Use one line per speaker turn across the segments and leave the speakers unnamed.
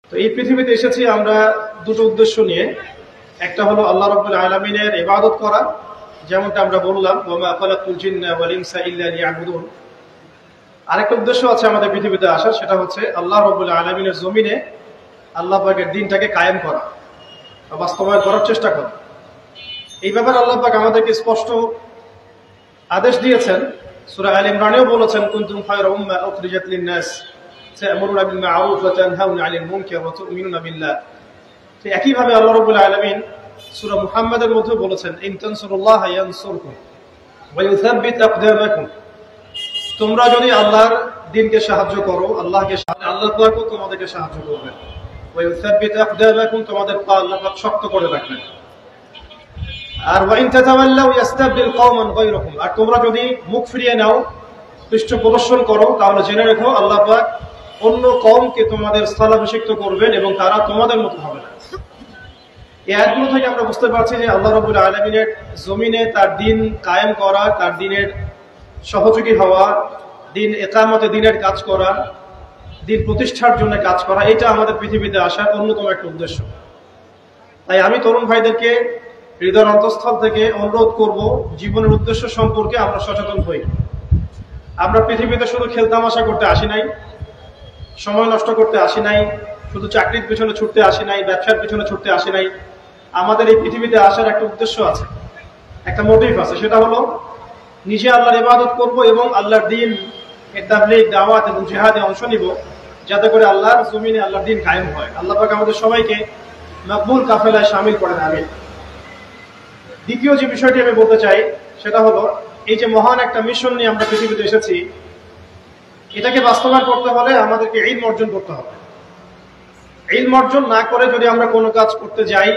তো এই পৃথিবীতে এসেছি আমরা দুটো উদ্দেশ্য নিয়ে। একটা হলো আল্লাহ রাব্বুল আলামিনের ইবাদত করা, যেমনটা আমরা বললাম ওয়া খালাকুল জিন্না ওয়াল ইনসা ইল্লা লিয়াবুদুন। আরেকটা উদ্দেশ্য আছে আমাদের পৃথিবীতে আসার, সেটা হচ্ছে আল্লাহ রাব্বুল আলামিনের জমিনে আল্লাহ পাকের দ্বীনটাকে কায়েম করা, বাস্তবায়ন করার চেষ্টা করা। এই ব্যাপারে আল্লাহ পাক আমাদেরকে স্পষ্ট আদেশ দিয়েছেন। সূরা আল ইমরানেও বলেছেন কুনতুম খায়রা উম্মাহ উখরিজাত লিন-নাস তা'মুরুনা বিল মা'রুফ ওয়া তানহাউনা 'আনিল মুনকার ওয়া তু'মিনুনা বিল্লাহ। তো একইভাবে আল্লাহ রাব্বুল আলামিন সূরা মুহাম্মাদের মধ্যে বলেছেন ইন তানসুরুল্লাহ ইয়ানসুরকুম ওয়া ইউসাব্বিত আকদামাকুম। তোমরা যদি আল্লাহর দ্বীনকে সাহায্য করো, আল্লাহকে আল্লাহ পাকও তোমাদেরকে সাহায্য করবেন। ওয়া ইউসাব্বিত আকদামাকুম, তোমাদের পা আল্লাহ পাক শক্ত করে রাখবেন। আর ওয়া ইন তাতাওয়াল্লাউ ইস্তাবদিল কওমান গায়রাকুম, আর তোমরা যদি মুখ ফিরিয়ে নাও, পৃষ্ঠ প্রদর্শন করো, তাহলে জেনে রেখো আল্লাহ পাক অন্য কওমকে তোমাদের স্থলাভিষিক্ত করবেন এবং তারা তোমাদের মতো হবে না। এই আয়াতগুলো থেকে আমরা বুঝতে পারছি যে আল্লাহ রাব্বুল আলামিনের জমিনে তার দ্বীন কায়েম করা, তার দ্বীনের সহযোগী হওয়া, দ্বীন ইকামতে দ্বীনের কাজ করা, দ্বীন প্রতিষ্ঠার জন্য কাজ করা, এটা আমাদের পৃথিবীতে আসার অন্যতম একটা উদ্দেশ্য। তাই আমি তরুণ ভাইদেরকে হৃদয়ের অন্তঃস্থল থেকে অনুরোধ করব, জীবনের উদ্দেশ্য সম্পর্কে আমরা সচেতন হই। আমরা পৃথিবীতে শুধু খেলতামাশা করতে আসি নাই, সময় নষ্ট করতে আসি নাই, শুধু চাকরির পিছনে ছুটতে আসি নাই, ব্যবসার পিছনে ছুটতে আসি নাই। আমাদের এই পৃথিবীতে আসার একটা উদ্দেশ্য আছে, একটা মোটিভ আছে, সেটা হলো নিজে আল্লাহর ইবাদত করব এবং আল্লাহর দ্বীন এর তাবলীগ, দাওয়াত এবং জিহাদে অংশ নিব, যাতে করে আল্লাহর জমিনে আল্লাহর দ্বীন কায়েম হয়। আল্লাহ পাক আমাদের সবাইকে মকবুল কাফেলায় শামিল করেন, আমিন। দ্বিতীয় যে বিষয়টি আমি বলতে চাই সেটা হলো এই যে মহান একটা মিশন নিয়ে আমরা পৃথিবীতে এসেছি, এটাকে বাস্তবায়ন করতে হলে আমাদেরকে ইলম অর্জন করতে হবে। ইলম অর্জন না করে যদি আমরা কোনো কাজ করতে যাই,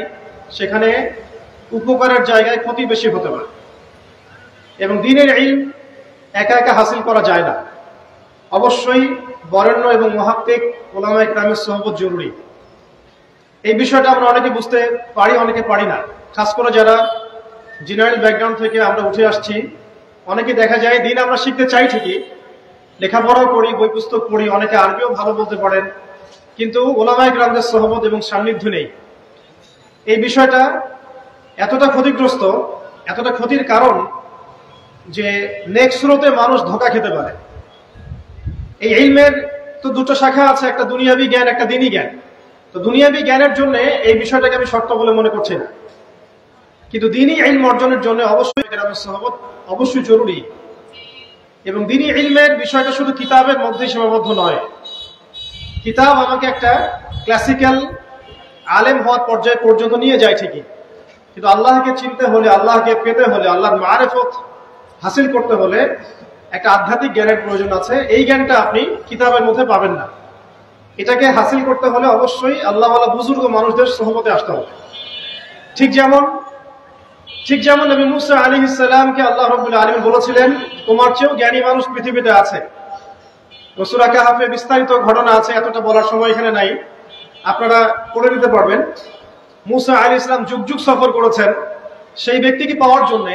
সেখানে উপকারের জায়গায় ক্ষতি বেশি হতে পারে। এবং দ্বীনের ইলম একা একা হাসিল করা যায় না, অবশ্যই বরেণ্য এবং মুহাক্কিক উলামায়ে কেরামের সোহবত জরুরি। এই বিষয়টা আমরা অনেকে বুঝতে পারি, অনেকে পারি না। খাস করে যারা জেনারেল ব্যাকগ্রাউন্ড থেকে আমরা উঠে আসছি, অনেকে দেখা যায় দ্বীন আমরা শিখতে চাই ঠিকই, লেখাপড়াও করি, বই পুস্তক পড়ি, অনেকে আরবিও ভালো বলতে পারেন, কিন্তু উলামায়ে কেরামদের সোহবত এবং সান্নিধ্য নেই। এই বিষয়টা এতটা ক্ষতিগ্রস্ত, এতটা ক্ষতির কারণ যে নেক্সট স্রোতে মানুষ ধোঁকা খেতে পারে। এই ইলমের তো দুটো শাখা আছে, একটা দুনিয়াবী জ্ঞান, একটা দ্বীনি জ্ঞান। তো দুনিয়াবী জ্ঞানের জন্য এই বিষয়টাকে আমি শর্ত বলে মনে করছি না, কিন্তু দ্বীনি ইলম অর্জনের জন্য অবশ্যই কেরামের সোহবত অবশ্যই জরুরি। এবং দ্বীনি ইলমের বিষয়টা শুধু কিতাবের মধ্যেই সীমাবদ্ধ নয়। কিতাব আমাকে একটা ক্লাসিক্যাল আলেম হওয়ার পর্যায় পর্যন্ত নিয়ে যায় ঠিকই, কিন্তু আল্লাহকে চিনতে হলে, আল্লাহকে পেতে হলে, আল্লাহর মারিফত হাসিল করতে হলে একটা আধ্যাত্মিক জ্ঞানের প্রয়োজন আছে। এই জ্ঞানটা আপনি কিতাবের মধ্যে পাবেন না। এটাকে হাসিল করতে হলে অবশ্যই আল্লাহওয়ালা বুজুর্গ মানুষদের সোহবতে আসতে হবে। ঠিক যেমন নবী মুসা আলাইহিস সালামকে আল্লাহ রাব্বুল আলামিন বলেছিলেন তোমার চেয়েও জ্ঞানী মানুষ পৃথিবীতে আছে। সূরা কাহফে বিস্তারিত ঘটনা আছে, এতটা বলার সময় এখানে নাই, আপনারা পড়ে নিতে পারবেন। মুসা আলাইহিস সালাম যুগ যুগ সফর করেছেন সেই ব্যক্তিকে পাওয়ার জন্য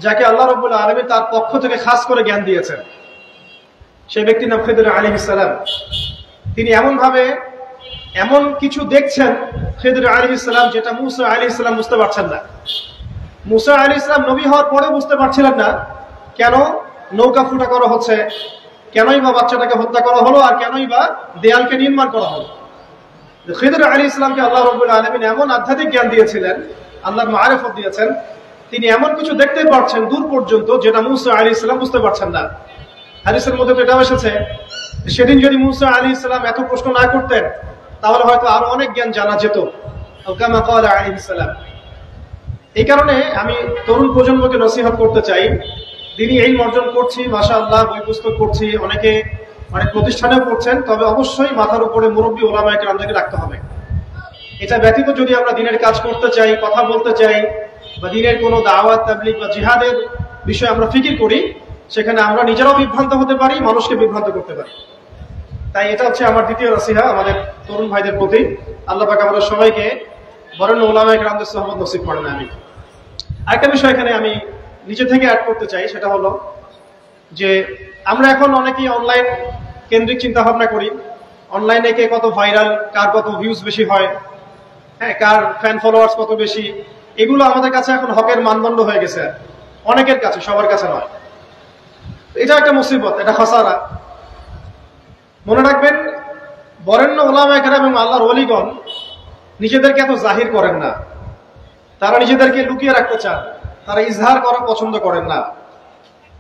যাকে আল্লাহ রাব্বুল আলামিন তার পক্ষ থেকে খাস করে জ্ঞান দিয়েছেন। সেই ব্যক্তির নাম খিদর আলাইহিস সালাম। তিনি এমন কিছু দেখছেন খিদর আলাইহিস সালাম, যেটা মুসা আলাইহিস সালাম বুঝতে পারছেন না। মুসা আলাইহিস সালাম নবী হওয়ার পরে বুঝতে পারছিলেন না কেন নৌকা ফুটা করা হচ্ছে, কেনই বা বাচ্চাটাকে হত্যা করা হলো, আর কেনই বা দেয়ালকে নির্মাণ করা হলো। খিদর আলাইহিস সালামকে আল্লাহ রাব্বুল আলামিন এমন আধ্যাত্মিক জ্ঞান দিয়েছিলেন, আল্লাহর মারিফত দিয়েছেন, তিনি এমন কিছু দেখতে পারছেন দূর পর্যন্ত, যেটা মুসা আলাইহিস সালাম বুঝতে পারছেন না। হাদিসের মধ্যে তো এটাও এসেছে, সেদিন যদি মুসা আলাইহিস সালাম এত প্রশ্ন না করতেন, তাহলে হয়তো আরো অনেক জ্ঞান জানা যেত। কামা ক্বালা আলাইহিস সালাম। এই কারণে আমি তরুণ প্রজন্মকে নসিহত করতে চাই, দ্বীনি ইলম অর্জন করছি, মাশাআল্লাহ, বই পুস্তক পড়ছি, অনেকে অনেক প্রতিষ্ঠানেও পড়ছেন, তবে অবশ্যই মাথার উপরে মুরব্বী উলামায়ে কেরামদেরকে রাখতে হবে। এটা ব্যতীত যদি আমরা দ্বীনের কাজ করতে চাই, কথা বলতে চাই, বা দ্বীনের কোনো দাওয়াত, তাবলীগ বা জিহাদের বিষয়ে আমরা ফিকির করি, সেখানে আমরা নিজেরাও বিভ্রান্ত হতে পারি, মানুষকে বিভ্রান্ত করতে পারি। তাই এটা হচ্ছে আমার দ্বিতীয় নসিহত আমাদের তরুণ ভাইদের প্রতি। আল্লাহ পাক আমাদের সবাইকে বরেণ্য উলামায়ে কেরামদের সোহবত নসিব করেন, আমিন। আরেকটা বিষয় এখানে আমি নিজে থেকে অ্যাড করতে চাই, সেটা হলো যে আমরা এখন অনেকেই অনলাইন কেন্দ্রিক চিন্তা ভাবনা করি, অনলাইনে কে কত ভাইরাল, কার কত ভিউজ বেশি হয়, হ্যাঁ, কার ফ্যান ফলোয়ার্স কত বেশি, এগুলো আমাদের কাছে এখন হকের মানদণ্ড হয়ে গেছে, অনেকের কাছে, সবার কাছে নয়। এটা একটা মুসিবত, এটা খাসারা। মনে রাখবেন, বরেণ্য ওলামায়ে কেরাম এবং আল্লাহর ওলিগণ নিজেদেরকে এত জাহির করেন না, তারা নিজেদেরকে লুকিয়ে রাখতে চান, তারা ইজহার করা পছন্দ করেন না,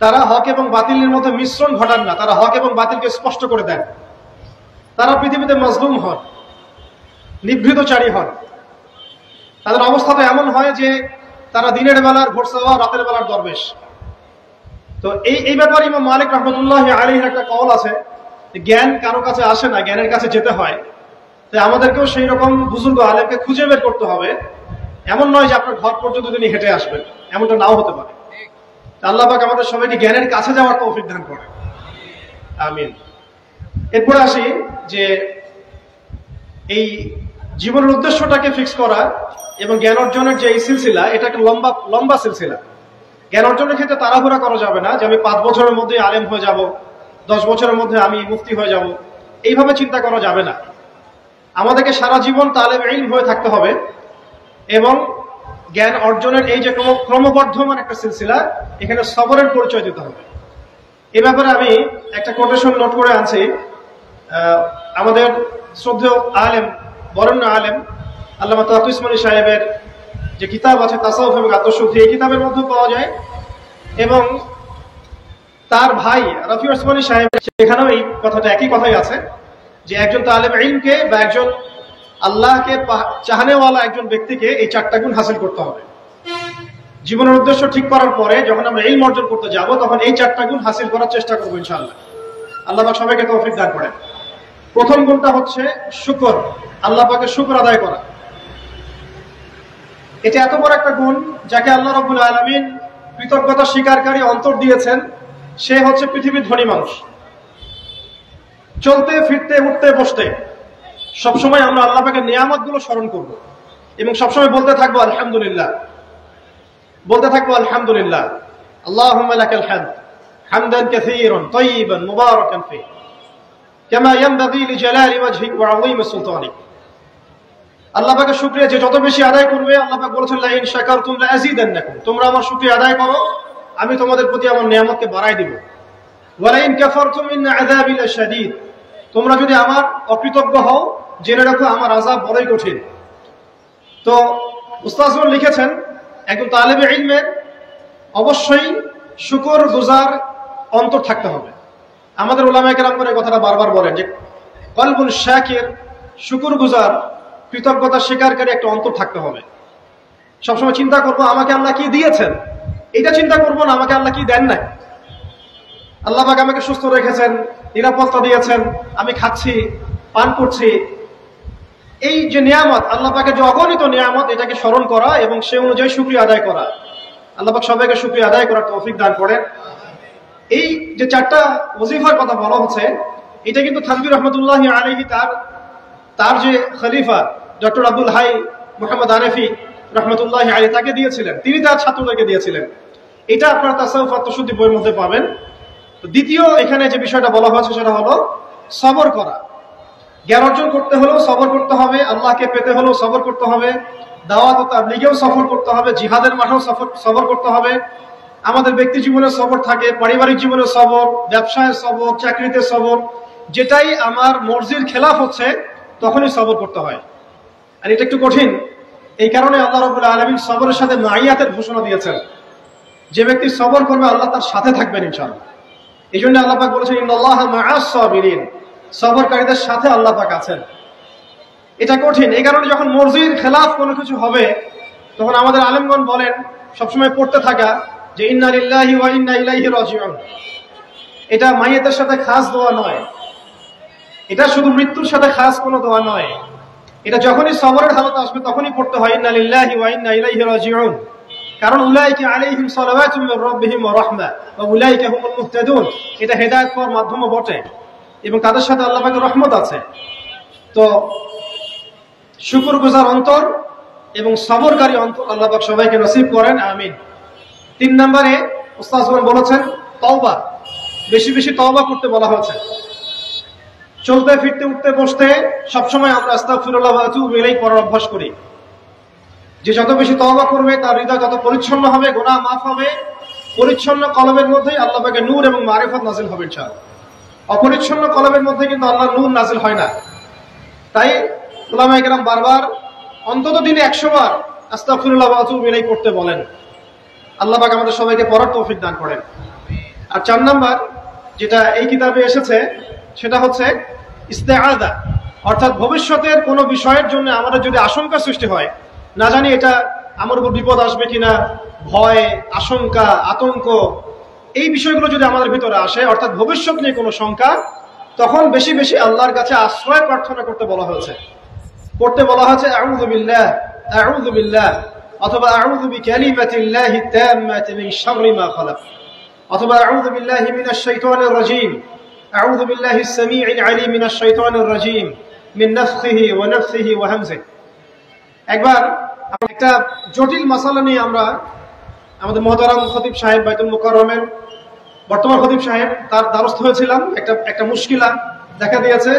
তারা হক এবং বাতিলের মধ্যে মিশ্রণ ঘটান না, তারা হক এবং বাতিলকে স্পষ্ট করে দেন। তারা পৃথিবীতে মজলুম হন, নিভৃতচারী হন। তাদের অবস্থা তো এমন হয় যে তারা দিনের বেলার ঘোরসাওয়া, রাতের বেলার দরবেশ। তো এই ব্যাপারে ইমাম মালিক রহমতুল্লাহ আলাইহির একটা কওল আছে, জ্ঞান কারো কাছে আসে না, জ্ঞানের কাছে যেতে হয়। তাই আমাদেরকেও সেই রকম বুজুর্গ আলেমকে খুঁজে বের করতে হবে। এমন নয় যে আপনার ঘর পর্যন্ত তিনি হেঁটে আসবেন, এমনটা নাও হতে পারে। আল্লাহ পাক আমাদের সবাইকে জ্ঞানের কাছে যাওয়ার তৌফিক দান করে, আমিন। এরপরে আসি যে এই জীবনের উদ্দেশ্যটাকে ফিক্স করা এবং জ্ঞান অর্জনের যে এই সিলসিলা, এটা একটা লম্বা সিলসিলা। জ্ঞান অর্জনের ক্ষেত্রে তাড়াহুড়া করা যাবে না যে আমি 5 বছরের মধ্যে আলেম হয়ে যাব, 10 বছরের মধ্যে আমি মুফতি হয়ে যাব, এইভাবে চিন্তা করা যাবে না। আমাদেরকে সারা জীবন তালেব ইলম হয়ে থাকতে হবে এবং জ্ঞান অর্জনের এই যে ক্রমবর্ধমান একটা সিলসিলা, এখানে সবরের পরিচয় দিতে হবে। এ ব্যাপারে আমি একটা কোটেশন নোট করে আনছি। আমাদের শ্রদ্ধেয় আলেম, বরেণ্য আলেম আল্লামা তাকি উসমানী সাহেবের যে কিতাব আছে তাসাউফ এবং আত্মশুদ্ধি, এই কিতাবের মধ্যে পাওয়া যায়, এবং তার ভাই রফি উসমানী সাহেব সেখানেও এই কথাটা, একই কথাই আছে যে একজন তালেব ইলমকে বা একজন আল্লাহকে চাহানেওয়ালা একজন ব্যক্তিকে এই 4টা গুণ হাসিল করতে হবে। জীবনের উদ্দেশ্য ঠিক করার পরে যখন আমরা ইলম অর্জন করতে যাব, তখন এই 4টা গুণ হাসিল করার চেষ্টা করবো ইনশাআল্লাহ। আল্লাহ পাক সবাইকে তৌফিক দান করেন। প্রথম গুণটা হচ্ছে শুকর, আল্লাহ পাকের শুকর আদায় করা। এটা এত বড় একটা গুণ, যাকে আল্লাহ রাব্বুল আলামিন কৃতজ্ঞতা স্বীকারকারী অন্তর দিয়েছেন, সে হচ্ছে পৃথিবীর ধনী মানুষ। চলতে ফিরতে উঠতে বসতে সবসময় আমরা আল্লাহ পাকের নিয়ামত গুলো স্মরণ করব এবং সবসময় বলতে থাকবো আলহামদুলিল্লাহ, বলতে থাকবো আলহামদুলিল্লাহ। আল্লাহুম্মা লাকাল হামদ হামদান কাসীরান তাইয়িবান মুবারাকান ফীহি কামা ইয়ানবাগী লিজালালি ওয়াজহিক ওয়া আযীমি সুলতানিক। আল্লাহ পাকের শুকরিয়া যে যত বেশি আদায় করবে, আল্লাহ পাক বলেছেন লা ইন শাকারতুম লা আযীদান্নাকুম, তোমরা আমার শুকরিয়া আদায় করো, আমি তোমাদের প্রতি আমার নিয়ামতকে বাড়াই দেব। ওয়া লা ইন কাফারতুম ইন্না আযাবি লাশাদীদ, তোমরা যদি আমার অকৃতজ্ঞ হও, জেনে রাখো আমার আযাব বড়ই কঠিন। তো উস্তাদগণ লিখেছেন, একজন তালেবে ইলমের অবশ্যই শুকর গুজার অন্তর থাকতে হবে। আমাদের উলামায়ে কেরাম করে কথাটা বারবার বলেন যে কলবুল শাকির, শুকর গুজার, কৃতজ্ঞতা স্বীকারকারী একটা অন্তর থাকতে হবে। সবসময় চিন্তা করবো আমাকে আল্লাহ কি দিয়েছেন, এটা চিন্তা করবো না আমাকে আল্লাহ কি দেন নাই। আল্লাহ পাক আমাকে সুস্থ রেখেছেন, নিরাপত্তা দিয়েছেন, আমি খাচ্ছি, পান করছি, এই যে নিয়ামত, আল্লাহ পাকের যে অগণিত নিয়ামত, এটাকে স্মরণ করা এবং সে অনুযায়ী শুকরিয়া আদায় করা। আল্লাহ পাক সবাইকে শুকরিয়া আদায় করার তৌফিক দান করেন। এই যে 4টা ওজিফার কথা বলা হচ্ছে, এটা কিন্তু থানভী রহমতুল্লাহ আলাইহি তার যে খলিফা ডক্টর আব্দুল হাই মুহাম্মদ আরেফি রহমতুল্লাহ আলাইহি তাকে দিয়েছিলেন, তিনি তার ছাত্রদেরকে দিয়েছিলেন। এটা আপনারা তাসাউফ আত্মশুদ্ধি বইয়ের মধ্যে পাবেন। দ্বিতীয় এখানে যে বিষয়টা বলা হয়েছে সেটা হলো সবর করা। জ্ঞান অর্জন করতে হলেও সবর করতে হবে, আল্লাহকে পেতে হলেও সবর করতে হবে, দাওয়াত ও তাবলীগেও সফর করতে হবে, জিহাদের মাঠেও সবর করতে হবে। আমাদের ব্যক্তি জীবনে সবর থাকে, পারিবারিক জীবনে সবর, ব্যবসায় সবর, চাকরিতে সবর। যেটাই আমার মর্জির খেলাফ হচ্ছে তখনই সবর করতে হয়। আর এটা একটু কঠিন, এই কারণে আল্লাহ রাব্বুল আলামিন সবরের সাথে মাইয়াতের ঘোষণা দিয়েছেন। যে ব্যক্তি সবর করবে আল্লাহ তার সাথে থাকবেন ইনশাআল্লাহ। এই জন্য আল্লাহ পাক বলেছেন ইন্নাল্লাহা মাআস সাবিরিন, সবরকারীদের সাথে আল্লাহ পাক আছেন। এটা কঠিন, এই কারণে যখন মর্জির খেলাফ কোনো কিছু হবে, তখন আমাদের আলেমগণ বলেন সবসময় পড়তে থাকা যে ইন্না লিল্লাহি ওয়া ইন্না ইলাইহি রাজিউন। এটা মাইয়াতের সাথে খাস দোয়া নয়, এটা শুধু মৃত্যুর সাথে খাস কোনো দোয়া নয়, এটা যখনই সবরের হালত আসবে তখনই পড়তে হয় ইন্না লিল্লাহি ওয়া ইন্না ইলাইহি রাজিউন। কারণ উলাইকা আলাইহিম সালাওয়াতুম মির রাব্বিহিম ওয়া রাহমা ওয়া উলাইকা হুমুল মুহতাদুন, এটা হেদায়েত পাওয়ার মাধ্যমও বটে এবং তাদের সাথে আল্লাহ পাকের রহমত আছে। তো শুকরগুজার অন্তর এবং সবরকারী অন্তর আল্লাহ পাক সবাইকে নসিব করেন, আমিন। 3 নম্বরে উস্তাদগণ বলেছেন তওবা, বেশি বেশি তওবা করতে বলা হয়েছে। চলতে ফিরতে উঠতে বসতে সবসময় আমরা আস্তাগফিরুল্লাহ ওয়া আতুবু ইলাইহি পড়ার অভ্যাস করি। যে যত বেশি তওবা করবে তার হৃদয় তত পরিচ্ছন্ন হবে, গুনাহ মাফ হবে। পরিচ্ছন্ন কলবের মধ্যেই আল্লাহ পাকের নূর এবং মারিফত নাযিল হবে ইনশাআল্লাহ। অপরিচ্ছন্ন কলবের মধ্যে কিন্তু আল্লাহর নূর নাযিল হয় না। তাই উলামায়ে কেরাম বারবার অন্তত দিনে 100 বার আস্তাগফিরুল্লাহ ওয়া আতুবু ইলাইহি পড়তে বলেন। আল্লাহ পাক আমাদের সবাইকে পড়ার তৌফিক দান করেন। আর 4 নাম্বার যেটা এই কিতাবে এসেছে সেটা হচ্ছে ইস্তেআযা, অর্থাৎ ভবিষ্যতের কোনো বিষয়ের জন্য আমাদের যদি আশঙ্কা সৃষ্টি হয়, না জানি এটা আমার উপর বিপদ আসবে কিনা, ভয়, আশঙ্কা, আতঙ্ক, এই বিষয়গুলো যদি আমাদের ভিতরে আসে, অর্থাৎ ভবিষ্যৎ নিয়ে কোনো শঙ্কা, তখন বেশি বেশি আল্লাহর কাছে আশ্রয় প্রার্থনা করতে বলা হয়েছে। পড়তে বলা হয়েছে আউযু বিল্লাহ, আউযু বিল্লাহ, অথবা আউযু বিকালিমাতিল্লাহি তাম্মাতি মিন শাররি মা খালাক, অথবা আউযু বিল্লাহি মিনাশ শাইতানির রাজীম, আউযু বিল্লাহিস সামিউল আলীম মিনাশ শাইতানির রাজীম মিন নাফখিহি ওয়া নাফসিহি ওয়া হামজিহি। একবার একটা জটিল মাসালা নিয়ে আমরা আমাদের মুহতারাম খতিব সাহেব বাইতুল মুকাররমের বর্তমান খতিব সাহেব তার দ্বারস্থ হয়েছিলাম। একটা মুশকিলা দেখা দিয়েছে।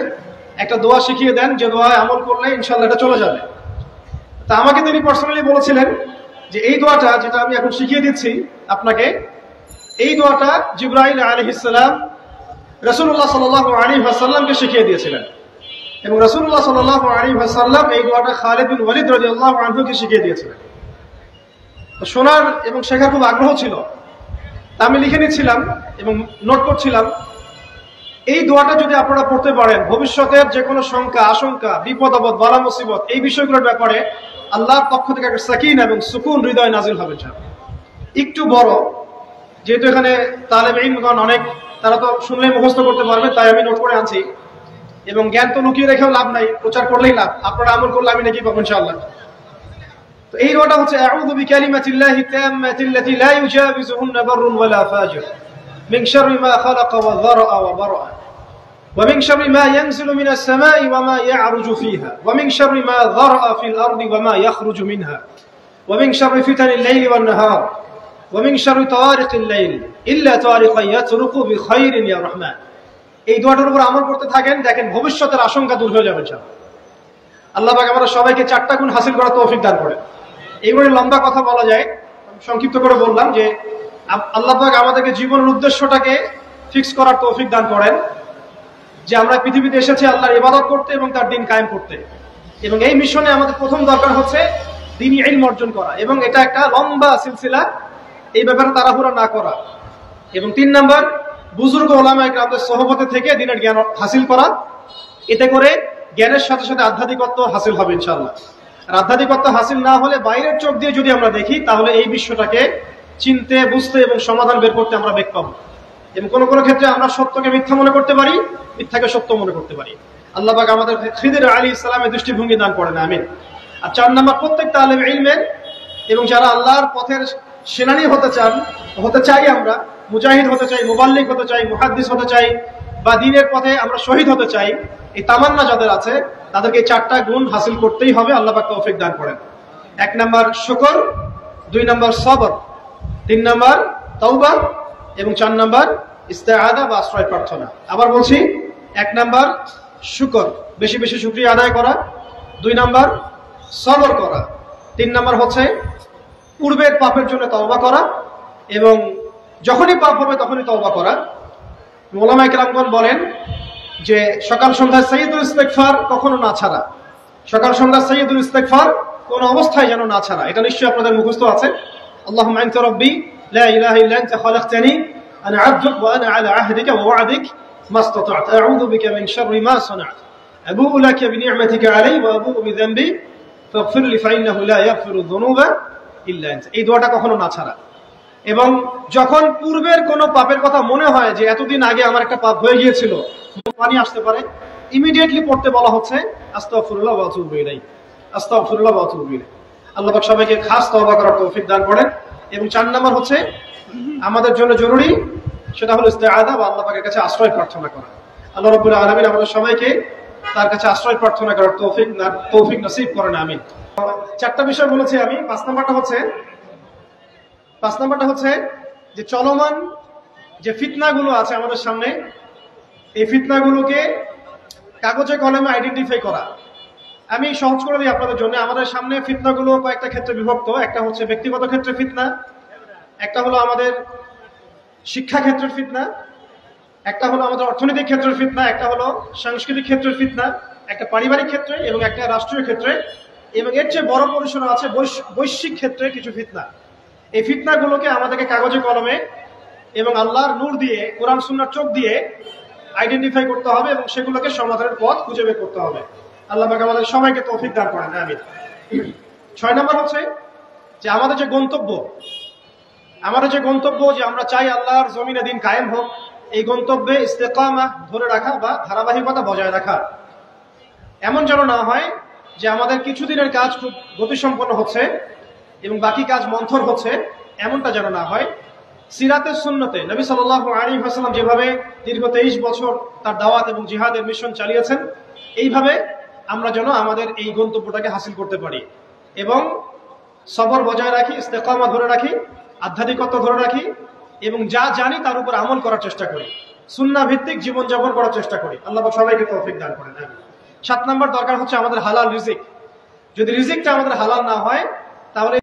একটা দোয়া শিখিয়ে দেন যে দোয়ায় আমল করলে ইনশাআল্লাহ এটা চলে যাবে। তা আমাকে তিনি পার্সোনালি বলেছিলেন যে এই দোয়াটা যেটা আমি এখন শিখিয়ে দিচ্ছি আপনাকে, এই দোয়াটা জিবরাইল আলাইহিস সালাম রাসূলুল্লাহ সাল্লাল্লাহু আলাইহি ওয়াসাল্লামকে শিখিয়ে দিয়েছিলেন এবং রাসূলুল্লাহ সাল্লাল্লাহু আলাইহি ওয়াসাল্লাম এই দোয়াটা খালিদ বিন ওয়ালিদ রাদিয়াল্লাহু আনহুকে শিখিয়ে দিয়েছিলেন। তো শোনার এবং শেখার খুব আগ্রহ ছিল। তা আমি লিখে নিচ্ছিলাম এবং নোট করছিলাম। এই দোয়াটা যদি আপনারা পড়তে পারেন, ভবিষ্যতের যে কোনো শঙ্কা, আশঙ্কা, বিপদ আপদ, বালা মুসিবত, এই বিষয়গুলোর ব্যাপারে আল্লাহর পক্ষ থেকে একটা সাকিনা এবং সুকুন হৃদয় নাজিল হবে। একটু বড়, যেহেতু এখানে তালেব ইলমগণ অনেক, তারা তো শুনলেই মুখস্থ করতে পারবে, তাই আমি নোট করে আনছি। এবং জ্ঞান তো লুকিয়ে রেখেও লাভ নাই, প্রচার করলেই লাভ। আপনারা আমল করলে আমি নাকি পাবো ইনশাআল্লাহ। তো এই দোয়াটা হচ্ছে আউযু বিকালিমাতিল্লাহি তাম্মাতিল্লাতি লা ইউজাবিজুহুন্না বাররুন ওয়ালা ফাজির মিন শাররি মা খালাকা ওয়া যারআ ওয়া বারআ ওয়া মিন শাররি মা ইয়ানজিলু মিনাস সামাই ওয়া মা ইয়া'রুজু ফিহা ওয়া মিন শাররি মা যারআ ফিল আরদি ওয়া মা ইয়াখরুজু মিনহা ওয়া মিন শাররি ফিতানিল লাইলি ওয়ান নাহার ওয়া মিন শাররি তাওয়ারিকিল লাইল ইল্লা তাওয়ারিকান ইয়াতরুকু বিখাইরিন ইয়া রাহমান। এই দোয়াটার উপর আমল করতে থাকেন, দেখেন ভবিষ্যতের আশঙ্কা দূর হয়ে যাবে ইনশাআল্লাহ। আল্লাহ পাক আমাদের সবাইকে 4টা গুণ হাসিল করার তৌফিক দান করেন। এইভাবে লম্বা কথা বলা যায়, সংক্ষিপ্ত করে বললাম যে আল্লাহ পাক আমাদেরকে জীবনের উদ্দেশ্যটাকে ফিক্স করার তৌফিক দান করেন, যে আমরা পৃথিবীতে এসেছি আল্লাহর ইবাদত করতে এবং তার দ্বীন কায়েম করতে। এবং এই মিশনে আমাদের প্রথম দরকার হচ্ছে দ্বীনি ইলম অর্জন করা, এবং এটা একটা লম্বা সিলসিলা, এই ব্যাপারে তাড়াহুড়া না করা। এবং 3 নাম্বার, বুজুর্গ ওলামায়ে কেরামদের সোহবতে থেকে দ্বীনের জ্ঞান হাসিল করা। এতে করে জ্ঞানের সাথে সাথে আধ্যাত্মিকত্ব হাসিল হবে ইনশাআল্লাহ। আর আধ্যাত্মিকত্ব হাসিল না হলে বাইরের চোখ দিয়ে যদি আমরা দেখি, তাহলে এই বিশ্বটাকে চিনতে, বুঝতে এবং সমাধান বের করতে আমরা বেগ পাবো। এবং কোনো কোনো ক্ষেত্রে আমরা সত্যকে মিথ্যা মনে করতে পারি, মিথ্যাকে সত্য মনে করতে পারি। আল্লাহ পাক আমাদের খিদির আলাইহিস সালামের দৃষ্টিভঙ্গি দান করেন, আমিন। আর 4 নাম্বার, প্রত্যেক তালেব ইলমের এবং যারা আল্লাহর পথের সেনানী হতে চাই, আমরা মুজাহিদ হতে চাই, মুবাল্লিগ হতে চাই, মুহাদ্দিস হতে চাই, বা দ্বীনের পথে আমরা শহীদ হতে চাই, এই তামান্না যাদের আছে তাদেরকে এই 4টা গুণ হাসিল করতেই হবে। আল্লাহ পাক তৌফিক দান করেন। 1 নাম্বার শুকর, 2 নাম্বার সবর, 3 নাম্বার তাওবা এবং 4 নাম্বার ইস্তেআযা বা আশ্রয় প্রার্থনা। আবার বলছি, 1 নাম্বার শুকর, বেশি বেশি শুকরিয়া আদায় করা, 2 নাম্বার সবর করা, 3 নাম্বার হচ্ছে পূর্বের পাপের জন্য তওবা করা, এবং যখনই পাপ হবে তখনই তওবা করা। ওলামায়ে কেরামগণ বলেন যে সকাল সন্ধ্যা সাইয়্যিদুল ইস্তিগফার কখনো না ছাড়া, সকাল সন্ধ্যা সাইয়্যিদুল ইস্তিগফার কোন অবস্থায় যেন না ছাড়া। এটা নিশ্চয়ই আপনাদের মুখস্থ আছে। আল্লাহুম্মা আনতা রাব্বি লা ইলাহা ইল্লা আনতা খালাকতানি আনা আবদুক ওয়া আনা আলা আহদিকা ওয়া ওয়া'দিক মাসতাতা'তু আউযু বিকা মিন শাররি মা সানা'তু আবু'ু লাকা বিনি'মাতিকা আলাইয়া ওয়া আবু'ু বিযানবি ফাগফির লি ফাইন্নাহু লা ইয়াগফিরু যুনুবা ইল্লা আনতা। এই দোয়াটা কখনো না ছাড়া। এবং যখন পূর্বের কোনো পাপের কথা মনে হয় যে এতদিন আগে আমার একটা পাপ হয়ে গিয়েছিল, পানি আসতে পারে, ইমিডিয়েটলি পড়তে বলা হচ্ছে আস্তাগফিরুল্লাহ ওয়া আতুবু ইলাইহি, আস্তাগফিরুল্লাহ ওয়া আতুবু ইলাইহি। আল্লাহ পাক সবাইকে খাস তওবা করার তৌফিক দান করেন। এবং 4 নাম্বার হচ্ছে আমাদের জন্য জরুরি, সেটা হলো ইস্তেআযা বা আল্লাহ পাকের কাছে আশ্রয় প্রার্থনা করা। আল্লাহ রাব্বুল আলামিন আমাদের সবাইকে তার কাছে আশ্রয় প্রার্থনা করার তৌফিক নসিব করেন, আমিন। 4টা বিষয় বলেছি আমি। 5 নাম্বারটা হচ্ছে যে চলমান যে ফিতনাগুলো আছে আমাদের সামনে, এই ফিতনাগুলোকে কাগজে কলমে আইডেন্টিফাই করা। আমি সহজ করে দিই আপনাদের জন্য। আমাদের সামনে ফিতনাগুলো কয়েকটা ক্ষেত্রে বিভক্ত। একটা হচ্ছে ব্যক্তিগত ক্ষেত্রে ফিতনা, একটা হলো আমাদের শিক্ষা ক্ষেত্রের ফিতনা, একটা হলো আমাদের অর্থনৈতিক ক্ষেত্রের ফিতনা, একটা হলো সাংস্কৃতিক ক্ষেত্রের ফিতনা, একটা পারিবারিক ক্ষেত্রে এবং একটা রাষ্ট্রীয় ক্ষেত্রে, এবং এর চেয়ে বড় পরিসরে আছে বৈশ্বিক ক্ষেত্রে কিছু ফিতনা। এই ফিতনাগুলোকে আমাদেরকে কাগজে কলমে এবং আল্লাহর নূর দিয়ে, কোরআন সুন্নাহর চোখ দিয়ে আইডেন্টিফাই করতে হবে এবং সেগুলোকে সমাধানের পথ খুঁজে বের করতে হবে। আল্লাহ পাক আমাদের সবাইকে তৌফিক দান করেন, আমিন। 6 নম্বর হচ্ছে যে আমাদের যে গন্তব্য যে আমরা চাই আল্লাহর জমিনে দিন কায়েম হোক, এই গন্তব্যে ইস্তেকামা ধরে রাখা বা ধারাবাহিকতা বজায় রাখা। এমন যেন না হয় যে আমাদের কিছুদিনের কাজ খুব গতিসম্পন্ন হচ্ছে এবং বাকি কাজ মন্থর হচ্ছে, এমনটা যেন না হয়। সিরাতের সুন্নতে নবী সাল্লাল্লাহু আলাইহি ওয়াসাল্লাম যেভাবে দীর্ঘ 23 বছর তার দাওয়াত এবং জিহাদের মিশন চালিয়েছেন, এইভাবে আমরা যেন আমাদের এই গন্তব্যটাকে হাসিল করতে পারি এবং সবর বজায় রাখি, ইস্তেকামা ধরে রাখি, আধ্যাত্মিকতা ধরে রাখি এবং যা জানি তার উপর আমল করার চেষ্টা করি, সুন্নাহ ভিত্তিক জীবনযাপন করার চেষ্টা করি। আল্লাহ পাক সবাইকে তৌফিক দান করেন, আমিন। 7 নম্বর দরকার হচ্ছে আমাদের হালাল রিজিক। যদি রিজিকটা আমাদের হালাল না হয় তাহলে